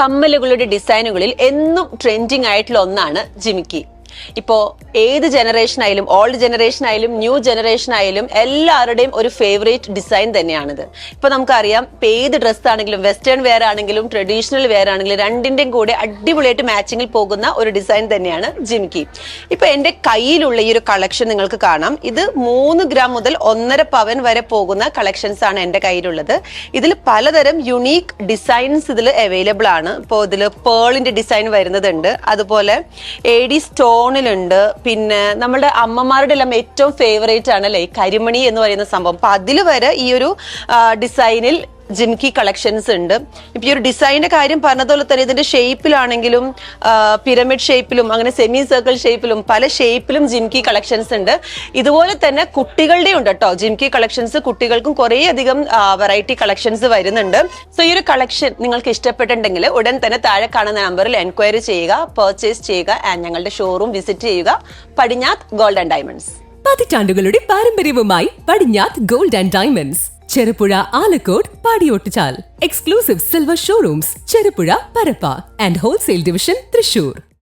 കമ്മലുകളുടെ ഡിസൈനുകളിൽ എന്നും ട്രെൻഡിങ് ആയിട്ടുള്ള ഒന്നാണ് ജിമിക്കി. ഇപ്പോ ഏത് ജനറേഷൻ ആയാലും, ഓൾഡ് ജനറേഷൻ ആയാലും ന്യൂ ജനറേഷൻ ആയാലും എല്ലാവരുടെയും ഒരു ഫേവറേറ്റ് ഡിസൈൻ തന്നെയാണിത്. ഇപ്പൊ നമുക്കറിയാം, ഇപ്പൊ ഏത് ഡ്രസ് ആണെങ്കിലും, വെസ്റ്റേൺ വെയർ ആണെങ്കിലും ട്രഡീഷണൽ വെയർ ആണെങ്കിലും രണ്ടിന്റെയും കൂടെ അടിപൊളിയായിട്ട് മാച്ചിങ്ങിൽ പോകുന്ന ഒരു ഡിസൈൻ തന്നെയാണ് ജിമിക്കി. ഇപ്പൊ എന്റെ കയ്യിലുള്ള ഈ ഒരു കളക്ഷൻ നിങ്ങൾക്ക് കാണാം. ഇത് 3 ഗ്രാം മുതൽ 1.5 പവൻ വരെ പോകുന്ന കളക്ഷൻസ് ആണ് എന്റെ കയ്യിലുള്ളത്. ഇതിൽ പലതരം യുണീക്ക് ഡിസൈൻസ് ഇതിൽ അവൈലബിൾ ആണ്. ഇപ്പോൾ ഇതിൽ പേളിന്റെ ഡിസൈൻ വരുന്നതുണ്ട്, അതുപോലെ AD സ്റ്റോണിലുണ്ട്, പിന്നെ നമ്മുടെ അമ്മമാരുടെ എല്ലാം ഏറ്റവും ഫേവറേറ്റ് ആണല്ലേ കരിമണി എന്ന് പറയുന്ന സംഭവം. അപ്പൊ അതിൽ വരെ ഈ ഒരു ഡിസൈനിൽ ജിമിക്കി കളക്ഷൻസ് ഉണ്ട്. ഇപ്പൊ ഈ ഒരു ഡിസൈനിന്റെ കാര്യം പറഞ്ഞതുപോലെ തന്നെ ഇതിന്റെ ഷേപ്പിലാണെങ്കിലും പിരമിഡ് ഷേപ്പിലും അങ്ങനെ സെമി സർക്കിൾ ഷേപ്പിലും പല ഷേപ്പിലും ജിമിക്കി കളക്ഷൻസ് ഉണ്ട്. ഇതുപോലെ തന്നെ കുട്ടികളുടെ ഉണ്ട് കേട്ടോ ജിമിക്കി കളക്ഷൻസ്. കുട്ടികൾക്കും കുറേ അധികം വെറൈറ്റി കളക്ഷൻസ് വരുന്നുണ്ട്. സോ ഈ ഒരു കളക്ഷൻ നിങ്ങൾക്ക് ഇഷ്ടപ്പെട്ടിട്ടുണ്ടെങ്കിൽ ഉടൻ തന്നെ താഴെ കാണുന്ന നമ്പറിൽ എൻക്വയറി ചെയ്യുക, പർച്ചേസ് ചെയ്യുക ആൻഡ് ഞങ്ങളുടെ ഷോറൂം വിസിറ്റ് ചെയ്യുക. Padinjathu gold and diamonds. പതിറ്റാണ്ടുകളുടെ പാരമ്പര്യവുമായി Padinjathu gold and diamonds, Cherupuzha, Alakode, Padiyottuchal. Exclusive silver showrooms Cherupuzha, Parappa and wholesale division Thrissur.